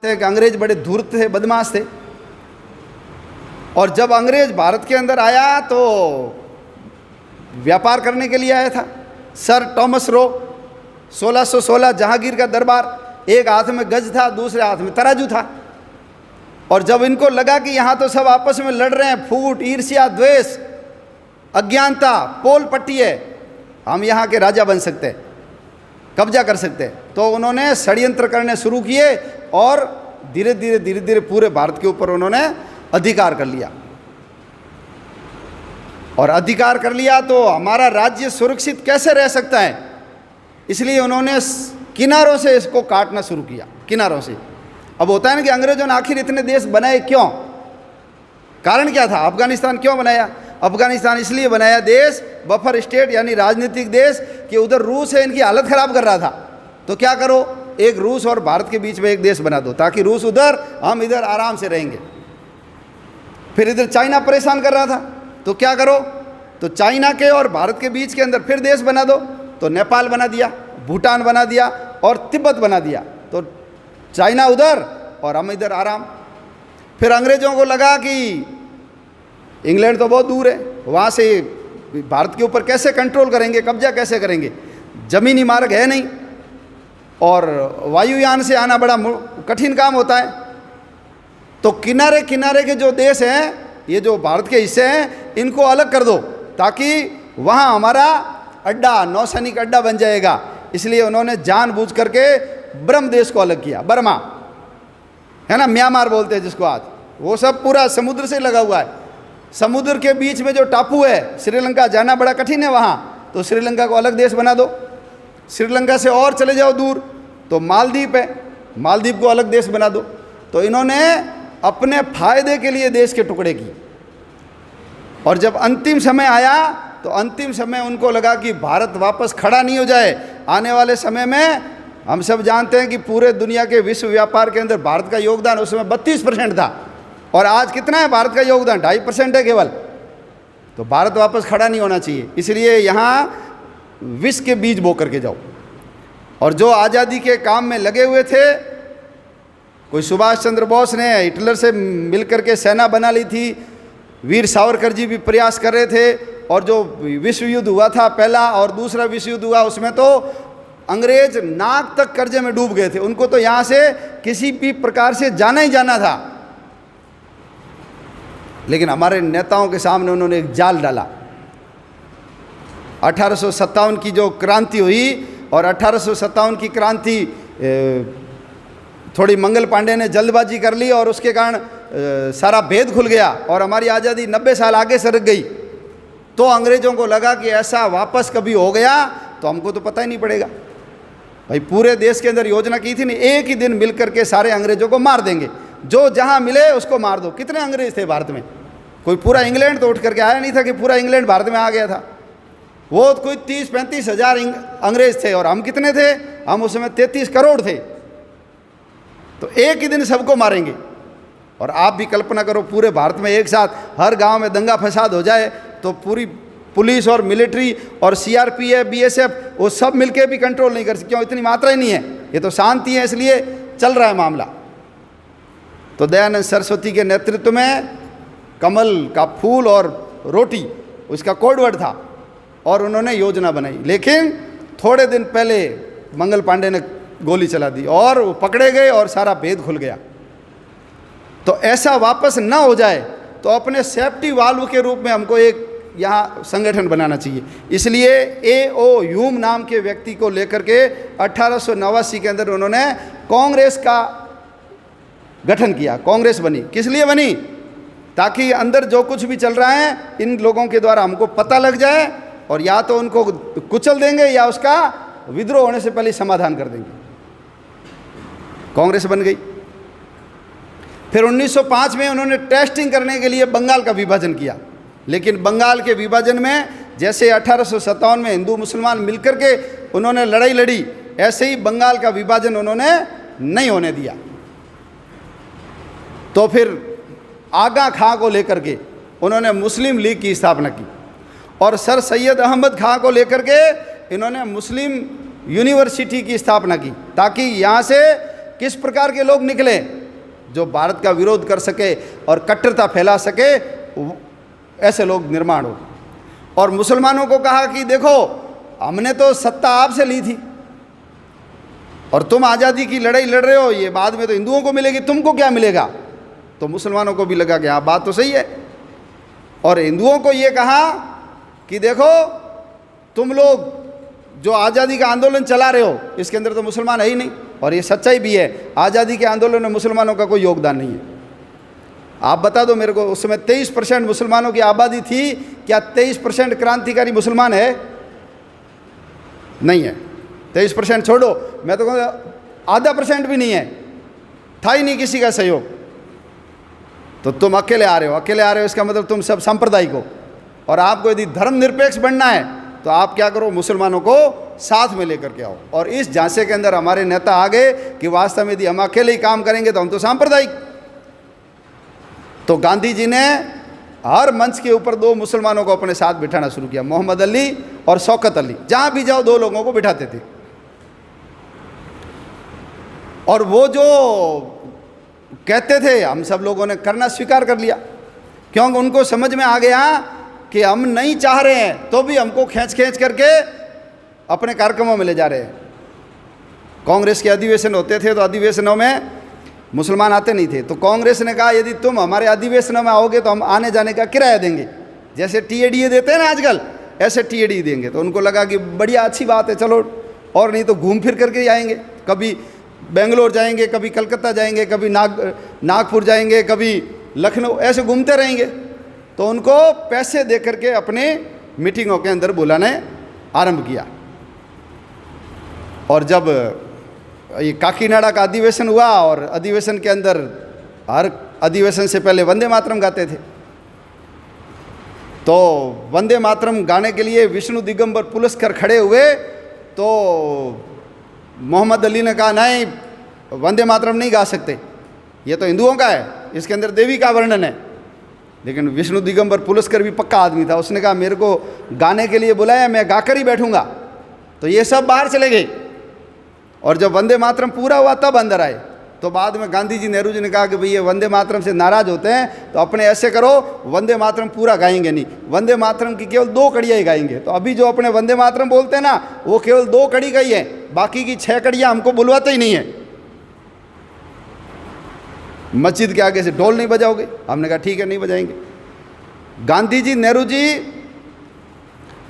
थे कि अंग्रेज बड़े धूर्त थे, बदमाश थे। और जब अंग्रेज भारत के अंदर आया तो व्यापार करने के लिए आया था। सर टॉमस रो, 1616 जहांगीर का दरबार, एक हाथ में गज था, दूसरे हाथ में तराजू था। और जब इनको लगा कि यहाँ तो सब आपस में लड़ रहे हैं, फूट, ईर्ष्या, द्वेष, अज्ञानता, पोल पट्टी है, हम यहाँ के राजा बन सकते हैं, कब्जा कर सकते हैं, तो उन्होंने षड्यंत्र करने शुरू किए और धीरे धीरे पूरे भारत के ऊपर उन्होंने अधिकार कर लिया। और अधिकार कर लिया तो हमारा राज्य सुरक्षित कैसे रह सकता है, इसलिए उन्होंने किनारों से इसको काटना शुरू किया, किनारों से। अब होता है ना कि अंग्रेजों ने आखिर इतने देश बनाए क्यों, कारण क्या था? अफगानिस्तान क्यों बनाया? अफगानिस्तान इसलिए बनाया देश, बफर स्टेट यानी राजनीतिक देश, कि उधर रूस है, इनकी हालत खराब कर रहा था। तो क्या करो, एक रूस और भारत के बीच में एक देश बना दो, ताकि रूस उधर, हम इधर आराम से रहेंगे। फिर इधर चाइना परेशान कर रहा था, तो क्या करो, तो चाइना के और भारत के बीच के अंदर फिर देश बना दो। तो नेपाल बना दिया, भूटान बना दिया और तिब्बत बना दिया। तो चाइना उधर और हम इधर आराम। फिर अंग्रेजों को लगा कि इंग्लैंड तो बहुत दूर है, वहाँ से भारत के ऊपर कैसे कंट्रोल करेंगे, कब्जा कैसे करेंगे, जमीनी मार्ग है नहीं और वायुयान से आना बड़ा कठिन काम होता है। तो किनारे किनारे के जो देश हैं, ये जो भारत के हिस्से हैं, इनको अलग कर दो, ताकि वहाँ हमारा अड्डा, नौसैनिक अड्डा बन जाएगा। इसलिए उन्होंने जानबूझ करके ब्रह्म देश को अलग किया। बर्मा है ना, म्यांमार बोलते हैं जिसको आज, वो सब पूरा समुद्र से लगा हुआ है। समुद्र के बीच में जो टापू है, श्रीलंका, जाना बड़ा कठिन है वहाँ, तो श्रीलंका को अलग देश बना दो। श्रीलंका से और चले जाओ दूर तो मालदीव है, मालदीव को अलग देश बना दो। तो इन्होंने अपने फायदे के लिए देश के टुकड़े किए। और जब अंतिम समय आया तो अंतिम समय उनको लगा कि भारत वापस खड़ा नहीं हो जाए। आने वाले समय में हम सब जानते हैं कि पूरे दुनिया के विश्व व्यापार के अंदर भारत का योगदान उस समय 32% था, और आज कितना है भारत का योगदान? 2.5% है केवल। तो भारत वापस खड़ा नहीं होना चाहिए, इसलिए यहाँ विष के बीज बो करके जाओ। और जो आज़ादी के काम में लगे हुए थे, कोई सुभाष चंद्र बोस ने हिटलर से मिलकर के सेना बना ली थी, वीर सावरकर जी भी प्रयास कर रहे थे। और जो विश्व युद्ध हुआ था, पहला और दूसरा विश्व युद्ध हुआ, उसमें तो अंग्रेज नाक तक कर्जे में डूब गए थे। उनको तो यहाँ से किसी भी प्रकार से जाना ही जाना था, लेकिन हमारे नेताओं के सामने उन्होंने एक जाल डाला। 1857 की जो क्रांति हुई, और 1857 की क्रांति थोड़ी मंगल पांडे ने जल्दबाजी कर ली और उसके कारण सारा भेद खुल गया और हमारी आज़ादी 90 साल आगे सरक गई। तो अंग्रेज़ों को लगा कि ऐसा वापस कभी हो गया तो हमको तो पता ही नहीं पड़ेगा। भाई पूरे देश के अंदर योजना की थी नहीं, एक ही दिन मिल करके सारे अंग्रेज़ों को मार देंगे, जो जहाँ मिले उसको मार दो। कितने अंग्रेज़ थे भारत में? कोई पूरा इंग्लैंड तो उठ करके आया नहीं था कि पूरा इंग्लैंड भारत में आ गया था। वो कोई 30-35 हज़ार अंग्रेज़ थे, और हम कितने थे? हम उस समय 33 करोड़ थे। तो एक ही दिन सबको मारेंगे। और आप भी कल्पना करो, पूरे भारत में एक साथ हर गांव में दंगा फसाद हो जाए तो पूरी पुलिस और मिलिट्री और सीआरपीएफ, बीएसएफ, वो सब मिलके भी कंट्रोल नहीं कर सकते। क्यों? इतनी मात्रा ही नहीं है, ये तो शांति है, इसलिए चल रहा है मामला। तो दयानंद सरस्वती के नेतृत्व में कमल का फूल और रोटी उसका कोडवर्ड था, और उन्होंने योजना बनाई। लेकिन थोड़े दिन पहले मंगल पांडे ने गोली चला दी और वो पकड़े गए और सारा भेद खुल गया। तो ऐसा वापस ना हो जाए तो अपने सेफ्टी वाल्व के रूप में हमको एक यहाँ संगठन बनाना चाहिए। इसलिए A.O. ह्यूम नाम के व्यक्ति को लेकर के 1889 के अंदर उन्होंने कांग्रेस का गठन किया। कांग्रेस बनी, किस लिए बनी? ताकि अंदर जो कुछ भी चल रहा है इन लोगों के द्वारा हमको पता लग जाए, और या तो उनको कुचल देंगे या उसका विद्रोह होने से पहले समाधान कर देंगे। कांग्रेस बन गई। फिर 1905 में उन्होंने टेस्टिंग करने के लिए बंगाल का विभाजन किया, लेकिन बंगाल के विभाजन में जैसे 1857 में हिंदू मुसलमान मिलकर के उन्होंने लड़ाई लड़ी, ऐसे ही बंगाल का विभाजन उन्होंने नहीं होने दिया। तो फिर आगा खां को लेकर के उन्होंने मुस्लिम लीग की स्थापना की, और सर सैयद अहमद खां को लेकर के इन्होंने मुस्लिम यूनिवर्सिटी की स्थापना की, ताकि यहाँ से किस प्रकार के लोग निकले जो भारत का विरोध कर सके और कट्टरता फैला सके, ऐसे लोग निर्माण हो। और मुसलमानों को कहा कि देखो, हमने तो सत्ता आपसे ली थी और तुम आज़ादी की लड़ाई लड़ रहे हो, ये बाद में तो हिंदुओं को मिलेगी, तुमको क्या मिलेगा। तो मुसलमानों को भी लगा कि हाँ बात तो सही है। और हिंदुओं को ये कहा कि देखो, तुम लोग जो आज़ादी का आंदोलन चला रहे हो, इसके अंदर तो मुसलमान है ही नहीं, और ये सच्चाई भी है, आज़ादी के आंदोलन में मुसलमानों का कोई योगदान नहीं है। आप बता दो मेरे को, उस समय 23% मुसलमानों की आबादी थी, क्या 23% क्रांतिकारी मुसलमान है? नहीं है। 23% छोड़ो, मैं तो कहूँगा आधा % भी नहीं है, था ही नहीं किसी का सहयोग। तो तुम अकेले आ रहे हो, इसका मतलब तुम सब सांप्रदायिक हो। और आपको यदि धर्मनिरपेक्ष बनना है तो आप क्या करो, मुसलमानों को साथ में लेकर के आओ। और इस झांसे के अंदर हमारे नेता आ गए कि वास्तव में यदि हम अकेले ही काम करेंगे तो हम तो सांप्रदायिक। तो गांधी जी ने हर मंच के ऊपर 2 मुसलमानों को अपने साथ बिठाना शुरू किया, मोहम्मद अली और शौकत अली। जहां भी जाओ 2 लोगों को बिठाते थे। और वो जो कहते थे, हम सब लोगों ने करना स्वीकार कर लिया, क्योंकि उनको समझ में आ गया कि हम नहीं चाह रहे हैं तो भी हमको खींच करके अपने कार्यक्रमों में ले जा रहे हैं। कांग्रेस के अधिवेशन होते थे तो अधिवेशनों में मुसलमान आते नहीं थे, तो कांग्रेस ने कहा यदि तुम हमारे अधिवेशनों में आओगे तो हम आने जाने का किराया देंगे, जैसे टीएडीए देते हैं ना आजकल, ऐसे टीएडीए देंगे। तो उनको लगा कि बढ़िया अच्छी बात है, चलो, और नहीं तो घूम फिर करके ही आएंगे, कभी बेंगलोर जाएंगे, कभी कलकत्ता जाएंगे, कभी नागपुर जाएंगे, कभी लखनऊ, ऐसे घूमते रहेंगे। तो उनको पैसे दे करके अपने मीटिंगों के अंदर बुलाने आरंभ किया। और जब ये काकीनाडा का अधिवेशन हुआ, और अधिवेशन के अंदर हर अधिवेशन से पहले वंदे मातरम गाते थे, तो वंदे मातरम गाने के लिए विष्णु दिगंबर पुलस्कर खड़े हुए, तो मोहम्मद अली ने कहा नहीं, वंदे मातरम नहीं गा सकते, ये तो हिंदुओं का है, इसके अंदर देवी का वर्णन है। लेकिन विष्णु दिगंबर पुलस्कर भी पक्का आदमी था, उसने कहा मेरे को गाने के लिए बुलाया, मैं गाकर ही बैठूंगा। तो ये सब बाहर चले गए। और जब वंदे मातरम पूरा हुआ तब अंदर आए। तो बाद में गांधी जी, नेहरू जी ने कहा कि भाई ये वंदे मातरम से नाराज होते हैं, तो अपने ऐसे करो, वंदे मातरम पूरा गाएंगे नहीं, वंदे मातरम की केवल 2 कड़ियाँ ही गाएंगे। तो अभी जो अपने वंदे मातरम बोलते हैं ना, वो केवल 2 कड़ी का ही है, बाकी की 6 कड़ियाँ हमको बुलवाते ही नहीं है। मस्जिद के आगे से ढोल नहीं बजाओगे? हमने कहा ठीक है, नहीं बजाएंगे। गांधी जी, नेहरू जी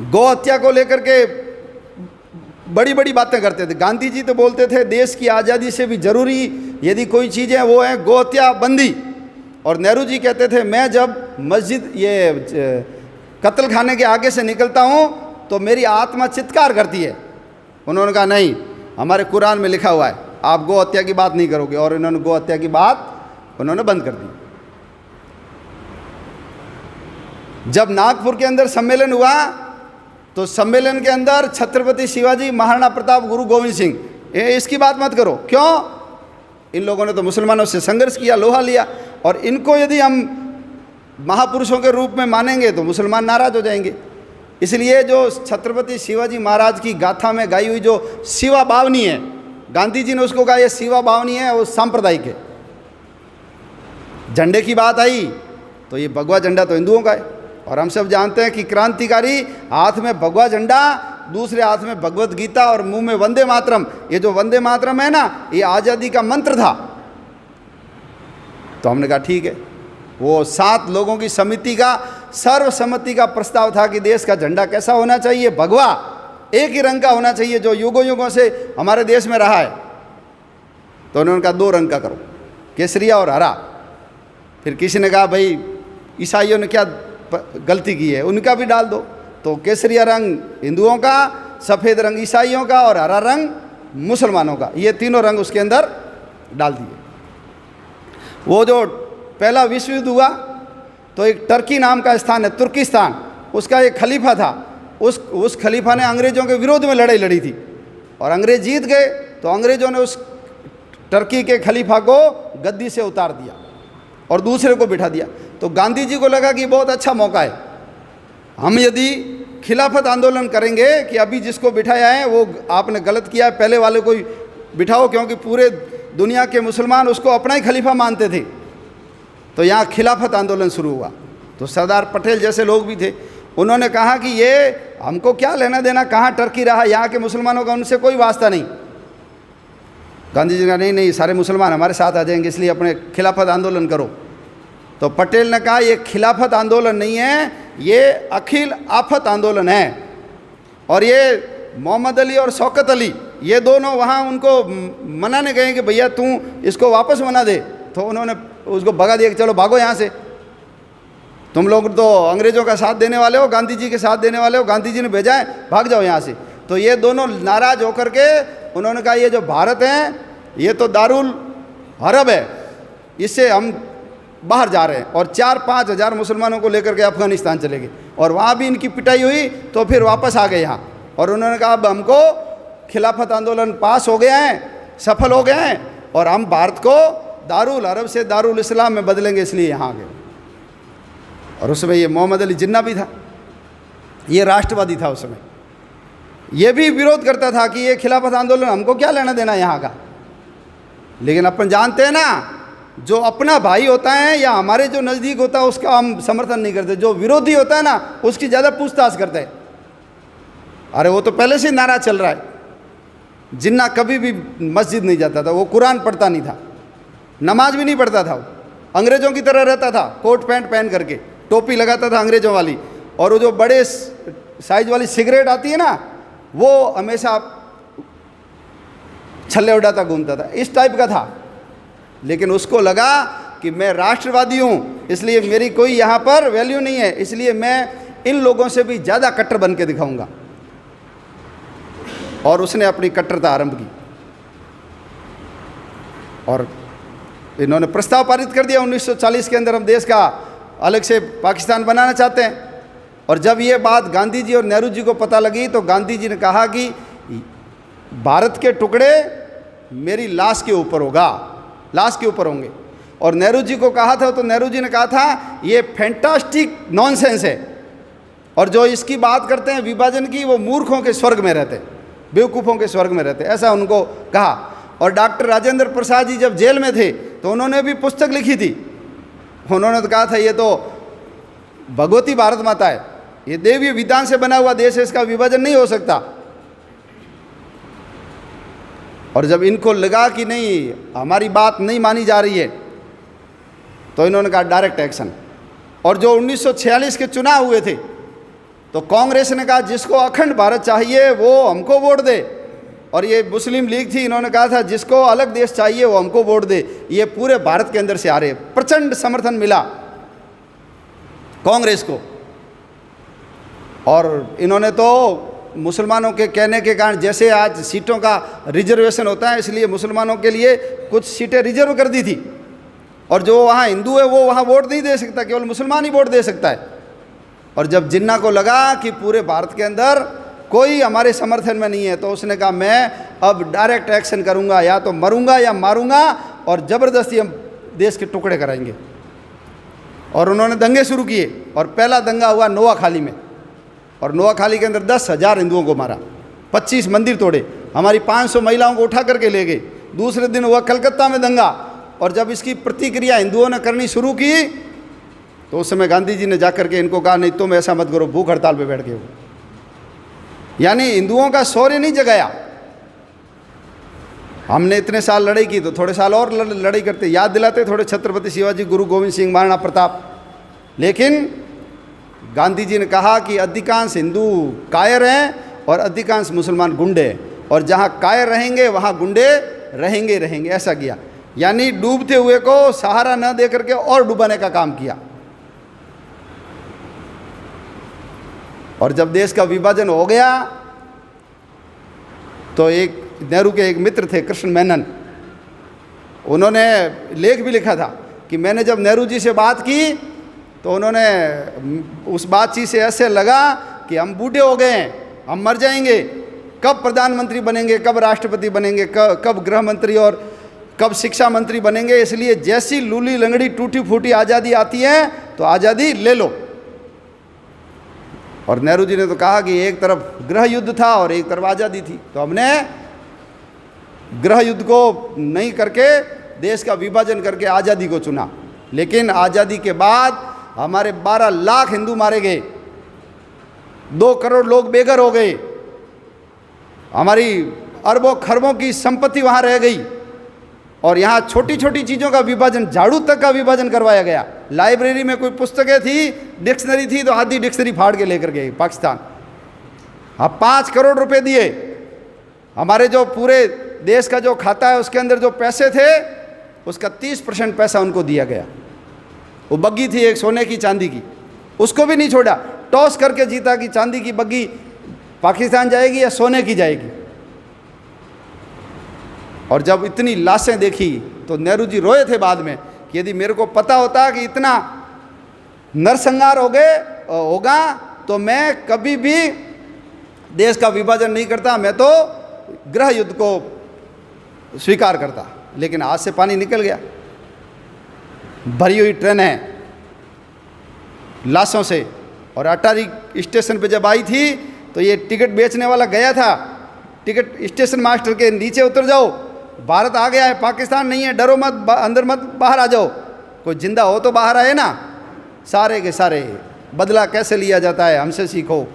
गौ हत्या को लेकर के बड़ी बड़ी बातें करते थे। गांधी जी तो बोलते थे देश की आज़ादी से भी जरूरी यदि कोई चीज़ है वो है गौ हत्या बंदी। और नेहरू जी कहते थे मैं जब मस्जिद ये कत्ल खाने के आगे से निकलता हूँ तो मेरी आत्मा चित्कार करती है। उन्होंने कहा नहीं, हमारे कुरान में लिखा हुआ है आप गौ हत्या की बात नहीं करोगे। और इन्होंने गौ हत्या की बात उन्होंने बंद कर दी। जब नागपुर के अंदर सम्मेलन हुआ तो सम्मेलन के अंदर छत्रपति शिवाजी, महाराणा प्रताप, गुरु गोविंद सिंह, इसकी बात मत करो। क्यों? इन लोगों ने तो मुसलमानों से संघर्ष किया, लोहा लिया, और इनको यदि हम महापुरुषों के रूप में मानेंगे तो मुसलमान नाराज हो जाएंगे। इसलिए जो छत्रपति शिवाजी महाराज की गाथा में गाई हुई जो शिवा बावनी है, गांधी जी ने उसको कहा ये शिवा बावनी है, वो सांप्रदायिक है। झंडे की बात आई तो ये भगवा झंडा तो हिंदुओं का है, और हम सब जानते हैं कि क्रांतिकारी हाथ में भगवा झंडा, दूसरे हाथ में भगवत गीता और मुंह में वंदे मातरम। ये जो वंदे मातरम है ना, ये आज़ादी का मंत्र था। तो हमने कहा ठीक है। वो 7 लोगों की समिति का सर्वसम्मति का प्रस्ताव था कि देश का झंडा कैसा होना चाहिए, भगवा, एक ही रंग का होना चाहिए जो युगों युगों से हमारे देश में रहा है। तो उन्होंने कहा 2 रंग का करो, केसरिया और हरा। फिर किसी ने कहा भाई ईसाइयों ने क्या गलती की है, उनका भी डाल दो। तो केसरिया रंग हिंदुओं का, सफ़ेद रंग ईसाइयों का और हरा रंग मुसलमानों का, ये तीनों रंग उसके अंदर डाल दिए। वो जो पहला विश्व युद्ध हुआ तो एक टर्की नाम का स्थान है तुर्किस्तान, उसका एक खलीफा था। उस खलीफा ने अंग्रेज़ों के विरोध में लड़ाई लड़ी थी और अंग्रेज जीत गए। तो अंग्रेज़ों ने उस टर्की के खलीफा को गद्दी से उतार दिया और दूसरे को बिठा दिया। तो गांधी जी को लगा कि बहुत अच्छा मौका है, हम यदि खिलाफत आंदोलन करेंगे कि अभी जिसको बिठाया है वो आपने गलत किया है, पहले वाले को बिठाओ, क्योंकि पूरे दुनिया के मुसलमान उसको अपना ही खलीफा मानते थे। तो यहाँ खिलाफत आंदोलन शुरू हुआ। तो सरदार पटेल जैसे लोग भी थे, उन्होंने कहा कि ये हमको क्या लेना देना, कहाँ टर्की रहा, यहाँ के मुसलमानों का उनसे कोई वास्ता नहीं। गांधी जी का नहीं नहीं, सारे मुसलमान हमारे साथ आ जाएंगे, इसलिए अपने खिलाफत आंदोलन करो। तो पटेल ने कहा ये खिलाफत आंदोलन नहीं है, ये अखिल आफत आंदोलन है। और ये मोहम्मद अली और शौकत अली ये दोनों वहाँ उनको मनाने गए कि भैया तू इसको वापस मना दे। तो उन्होंने उसको भगा दिया कि चलो भागो यहाँ से, तुम लोग तो अंग्रेज़ों का साथ देने वाले हो, गांधी जी के साथ देने वाले हो, गांधी जी ने भेजा है, भाग जाओ यहाँ से। तो ये दोनों नाराज होकर के उन्होंने कहा ये जो भारत है ये तो दारुल हरब है, इससे हम बाहर जा रहे हैं। और 4-5 हज़ार मुसलमानों को लेकर के अफ़गानिस्तान चले गए और वहाँ भी इनकी पिटाई हुई। तो फिर वापस आ गए यहाँ और उन्होंने कहा अब हमको खिलाफत आंदोलन पास हो गया है, सफल हो गए हैं और हम भारत को दारुल अरब से दारुल इस्लाम में बदलेंगे, इसलिए यहाँ आ गए। और उसमें ये मोहम्मद अली जिन्ना भी था, ये राष्ट्रवादी था उस समय, ये भी विरोध करता था कि ये खिलाफत आंदोलन हमको क्या लेना देना यहाँ का। लेकिन अपन जानते हैं ना, जो अपना भाई होता है या हमारे जो नज़दीक होता है उसका हम समर्थन नहीं करते, जो विरोधी होता है ना उसकी ज़्यादा पूछताछ करते हैं। अरे वो तो पहले से नारा चल रहा है। जिन्ना कभी भी मस्जिद नहीं जाता था, वो कुरान पढ़ता नहीं था, नमाज भी नहीं पढ़ता था, वो अंग्रेज़ों की तरह रहता था, कोट पैंट पहन करके, टोपी लगाता था अंग्रेज़ों वाली, और वो जो बड़े साइज वाली सिगरेट आती है ना वो हमेशा छल्ले उड़ाता घूमता था, इस टाइप का था। लेकिन उसको लगा कि मैं राष्ट्रवादी हूँ, इसलिए मेरी कोई यहाँ पर वैल्यू नहीं है, इसलिए मैं इन लोगों से भी ज़्यादा कट्टर बन के दिखाऊंगा। और उसने अपनी कट्टरता आरंभ की और इन्होंने प्रस्ताव पारित कर दिया 1940 के अंदर हम देश का अलग से पाकिस्तान बनाना चाहते हैं। और जब ये बात गांधी जी और नेहरू जी को पता लगी तो गांधी जी ने कहा कि भारत के टुकड़े मेरी लाश के ऊपर होगा, लाश के ऊपर होंगे। और नेहरू जी को कहा था तो नेहरू जी ने कहा था ये फैंटास्टिक नॉनसेंस है, और जो इसकी बात करते हैं विभाजन की वो मूर्खों के स्वर्ग में रहते, बेवकूफ़ों के स्वर्ग में रहते, ऐसा उनको कहा। और डॉक्टर राजेंद्र प्रसाद जी जब जेल में थे तो उन्होंने भी पुस्तक लिखी थी, उन्होंने तो कहा था ये तो भगवती भारत माता है, ये देवीय विधान से बना हुआ देश है, इसका विभाजन नहीं हो सकता। और जब इनको लगा कि नहीं हमारी बात नहीं मानी जा रही है तो इन्होंने कहा डायरेक्ट एक्शन। और जो 1946 के चुनाव हुए थे तो कांग्रेस ने कहा जिसको अखंड भारत चाहिए वो हमको वोट दे, और ये मुस्लिम लीग थी, इन्होंने कहा था जिसको अलग देश चाहिए वो हमको वोट दे। ये पूरे भारत के अंदर से आ रहे, प्रचंड समर्थन मिला कांग्रेस को। और इन्होंने तो मुसलमानों के कहने के कारण, जैसे आज सीटों का रिजर्वेशन होता है इसलिए मुसलमानों के लिए कुछ सीटें रिजर्व कर दी थी, और जो वहाँ हिंदू है वो वहाँ वोट नहीं दे सकता, केवल मुसलमान ही वोट दे सकता है। और जब जिन्ना को लगा कि पूरे भारत के अंदर कोई हमारे समर्थन में नहीं है तो उसने कहा मैं अब डायरेक्ट एक्शन करूँगा, या तो मरूंगा या मारूंगा, और ज़बरदस्ती हम देश के टुकड़े कराएंगे। और उन्होंने दंगे शुरू किए, और पहला दंगा हुआ नोआखाली में, और नोआखाली के अंदर 10,000 हिंदुओं को मारा, 25 मंदिर तोड़े, हमारी 500 महिलाओं को उठा करके ले गए। दूसरे दिन हुआ कलकत्ता में दंगा, और जब इसकी प्रतिक्रिया हिंदुओं ने करनी शुरू की तो उस समय गांधी जी ने जाकर के इनको कहा नहीं तुम ऐसा मत करो, भूख हड़ताल पे बैठ गए हो। यानी हिंदुओं का शौर्य नहीं जगाया। हमने इतने साल लड़ाई की तो थोड़े साल और लड़ाई करते, याद दिलाते थोड़े छत्रपति शिवाजी, गुरु गोविंद सिंह, महाराणा प्रताप। लेकिन गांधी जी ने कहा कि अधिकांश हिंदू कायर हैं और अधिकांश मुसलमान गुंडे हैं, और जहाँ कायर रहेंगे वहाँ गुंडे रहेंगे रहेंगे, ऐसा किया। यानी डूबते हुए को सहारा न दे करके और डुबाने का काम किया। और जब देश का विभाजन हो गया तो एक नेहरू के एक मित्र थे कृष्ण मेनन, उन्होंने लेख भी लिखा था कि मैंने जब नेहरू जी से बात की तो उन्होंने उस बातचीत से ऐसे लगा कि हम बूढ़े हो गए हैं, हम मर जाएंगे, कब प्रधानमंत्री बनेंगे, कब राष्ट्रपति बनेंगे, कब गृह मंत्री और कब शिक्षा मंत्री बनेंगे, इसलिए जैसी लूली लंगड़ी टूटी फूटी आज़ादी आती है तो आज़ादी ले लो। और नेहरू जी ने तो कहा कि एक तरफ गृह युद्ध था और एक तरफ आज़ादी थी, तो हमने गृह युद्ध को नहीं करके देश का विभाजन करके आज़ादी को चुना। लेकिन आज़ादी के बाद हमारे 12 लाख हिंदू मारे गए, 2 करोड़ लोग बेघर हो गए, हमारी अरबों खरबों की संपत्ति वहाँ रह गई, और यहाँ छोटी छोटी चीज़ों का विभाजन, झाड़ू तक का विभाजन करवाया गया। लाइब्रेरी में कोई पुस्तकें थी, डिक्शनरी थी, तो आधी डिक्शनरी फाड़ के लेकर गए पाकिस्तान। अब 5 करोड़ रुपए दिए, हमारे जो पूरे देश का जो खाता है उसके अंदर जो पैसे थे उसका 30% पैसा उनको दिया गया। वो बग्गी थी एक सोने की चांदी की, उसको भी नहीं छोड़ा, टॉस करके जीता कि चांदी की बग्गी पाकिस्तान जाएगी या सोने की जाएगी। और जब इतनी लाशें देखी तो नेहरू जी रोए थे बाद में कि यदि मेरे को पता होता कि इतना नरसंहार होगा तो मैं कभी भी देश का विभाजन नहीं करता, मैं तो गृह युद्ध को स्वीकार करता। लेकिन हाथ से पानी निकल गया। भरी हुई ट्रेन है लाशों से, और अटारी स्टेशन पे जब आई थी तो ये टिकट बेचने वाला गया था, टिकट स्टेशन मास्टर के, नीचे उतर जाओ, भारत आ गया है, पाकिस्तान नहीं है, डरो मत, अंदर मत, बाहर आ जाओ, कोई जिंदा हो तो बाहर आए ना। सारे के सारे बदला कैसे लिया जाता है हमसे सीखो।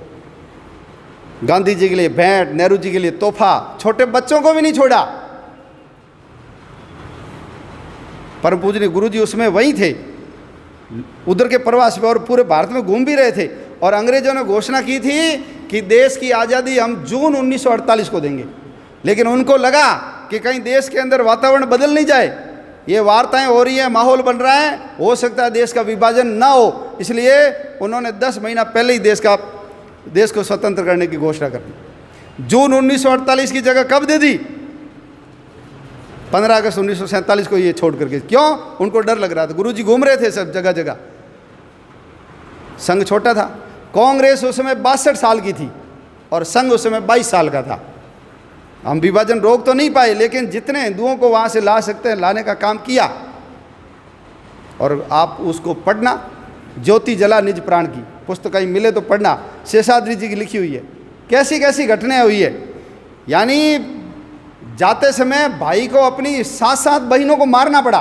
गांधी जी के लिए भेंट, नेहरू जी के लिए तोहफा, छोटे बच्चों को भी नहीं छोड़ा। परम पूजनीय गुरु जी उसमें वहीं थे, उधर के प्रवास पे, और पूरे भारत में घूम भी रहे थे। और अंग्रेजों ने घोषणा की थी कि देश की आज़ादी हम जून 1948 को देंगे, लेकिन उनको लगा कि कहीं देश के अंदर वातावरण बदल नहीं जाए, ये वार्ताएं हो रही हैं, माहौल बन रहा है, हो सकता है देश का विभाजन ना हो, इसलिए उन्होंने 10 महीना पहले ही देश को स्वतंत्र करने की घोषणा कर दी। जून 1948 की जगह कब दे दी? 15 अगस्त 1947 को ये छोड़ करके। क्यों? उनको डर लग रहा था। गुरुजी घूम रहे थे सब जगह जगह। संघ छोटा था, कांग्रेस उस समय 62 साल की थी और संघ उस समय 22 साल का था। हम विभाजन रोक तो नहीं पाए, लेकिन जितने हिंदुओं को वहाँ से ला सकते हैं लाने का काम किया। और आप उसको पढ़ना, ज्योति जला निज प्राण की पुस्तक कहीं मिले तो पढ़ना, शेषाद्री जी की लिखी हुई है, कैसी कैसी घटनाएं हुई है। यानी जाते समय भाई को अपनी 7 बहनों को मारना पड़ा।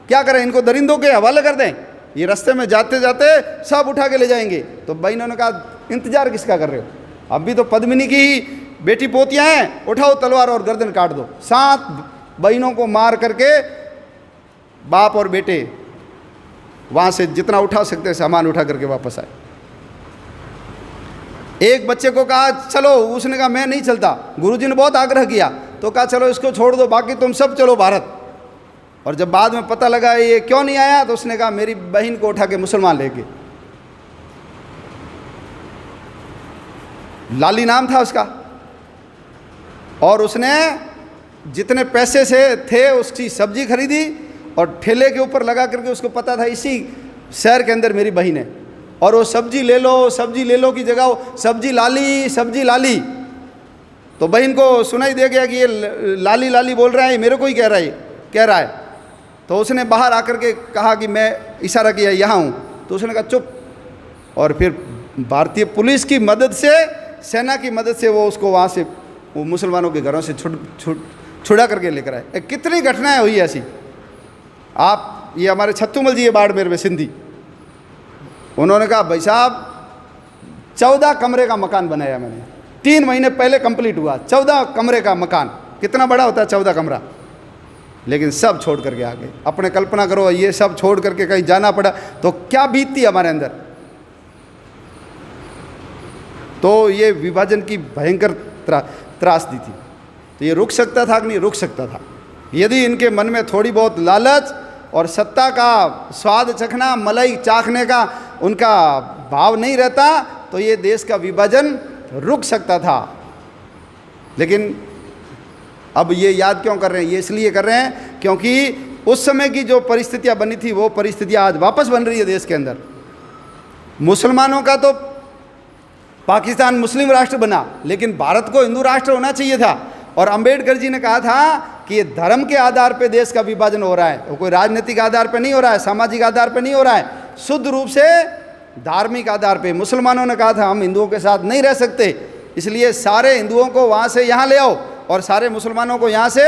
क्या करें, इनको दरिंदों के हवाले कर दें, ये रास्ते में जाते जाते सब उठा के ले जाएंगे। तो बहनों ने कहा इंतजार किसका कर रहे हो, अभी तो पद्मिनी की ही बेटी पोतियाँ हैं, उठाओ तलवार और गर्दन काट दो। 7 बहनों को मार करके बाप और बेटे वहाँ से जितना उठा सकते सामान उठा करके वापस आए। एक बच्चे को कहा चलो, उसने कहा मैं नहीं चलता। गुरुजी ने बहुत आग्रह किया तो कहा चलो इसको छोड़ दो, बाकी तुम सब चलो भारत। और जब बाद में पता लगा ये क्यों नहीं आया तो उसने कहा मेरी बहन को उठा के मुसलमान लेके, लाली नाम था उसका, और उसने जितने पैसे से थे उसकी सब्जी खरीदी और ठेले के ऊपर लगा करके, उसको पता था इसी शहर के अंदर मेरी बहन है, और वो सब्जी ले लो की जगह वो सब्जी लाली। तो बहन को सुनाई दे गया कि ये लाली लाली बोल रहा है, मेरे को ही कह रहा है। तो उसने बाहर आकर के कहा कि मैं इशारा किया यहाँ हूँ, तो उसने कहा चुप। और फिर भारतीय पुलिस की मदद से, सेना की मदद से वो उसको वहाँ से वो मुसलमानों के घरों से छुड़ा करके लेकर आए। कितनी घटनाएं हुई ऐसी। आप ये हमारे छत्तूमल जी है बाड़मेर में सिंधी, उन्होंने कहा भाई साहब 14 कमरे का मकान बनाया मैंने, 3 महीने पहले कंप्लीट हुआ। 14 कमरे का मकान कितना बड़ा होता है 14 कमरा, लेकिन सब छोड़ करके आ गए। अपने कल्पना करो, ये सब छोड़ करके कहीं जाना पड़ा तो क्या बीतती हमारे अंदर। तो ये विभाजन की भयंकर त्रासदी थी। तो ये रुक सकता था कि नहीं रुक सकता था। यदि इनके मन में थोड़ी बहुत लालच और सत्ता का स्वाद चखना, मलाई चाखने का उनका भाव नहीं रहता तो ये देश का विभाजन रुक सकता था। लेकिन अब ये याद क्यों कर रहे हैं? ये इसलिए कर रहे हैं क्योंकि उस समय की जो परिस्थितियां बनी थी वो परिस्थितियां आज वापस बन रही है देश के अंदर। मुसलमानों का तो पाकिस्तान मुस्लिम राष्ट्र बना, लेकिन भारत को हिंदू राष्ट्र होना चाहिए था। और अंबेडकर जी ने कहा था कि ये धर्म के आधार पे देश का विभाजन हो रहा है, वो कोई राजनीतिक आधार पे नहीं हो रहा है, सामाजिक आधार पे नहीं हो रहा है, शुद्ध रूप से धार्मिक आधार पे। मुसलमानों ने कहा था हम हिंदुओं के साथ नहीं रह सकते, इसलिए सारे हिंदुओं को वहाँ से यहाँ ले आओ और सारे मुसलमानों को यहाँ से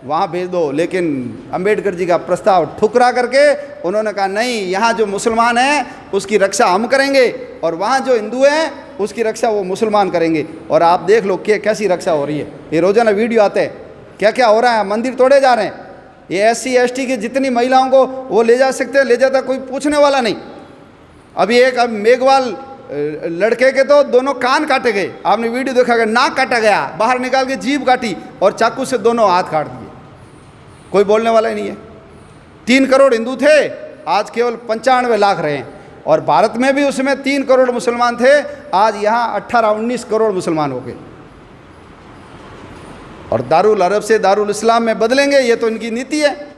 वहाँ भेज दो। लेकिन अंबेडकर जी का प्रस्ताव ठुकरा करके उन्होंने कहा नहीं, यहाँ जो मुसलमान हैं उसकी रक्षा हम करेंगे और वहाँ जो हिंदू हैं उसकी रक्षा वो मुसलमान करेंगे। और आप देख लो कि कैसी रक्षा हो रही है। ये रोज़ाना वीडियो आते हैं, क्या क्या हो रहा है। मंदिर तोड़े जा रहे हैं। ये SC ST की जितनी महिलाओं को वो ले जा सकते हैं, ले जाता, कोई पूछने वाला नहीं। अभी एक मेघवाल लड़के के तो दोनों कान काटे गए, आपने वीडियो देखा गया, नाक काटा गया, बाहर निकाल के जीभ काटी और चाकू से दोनों हाथ काट दिए। कोई बोलने वाला ही नहीं है। 3 करोड़ हिंदू थे, आज केवल 95 लाख रहे हैं। और भारत में भी उसमें 3 करोड़ मुसलमान थे, आज यहाँ 18-19 करोड़ मुसलमान हो गए। और दारुल अरब से दारुल इस्लाम में बदलेंगे, ये तो इनकी नीति है।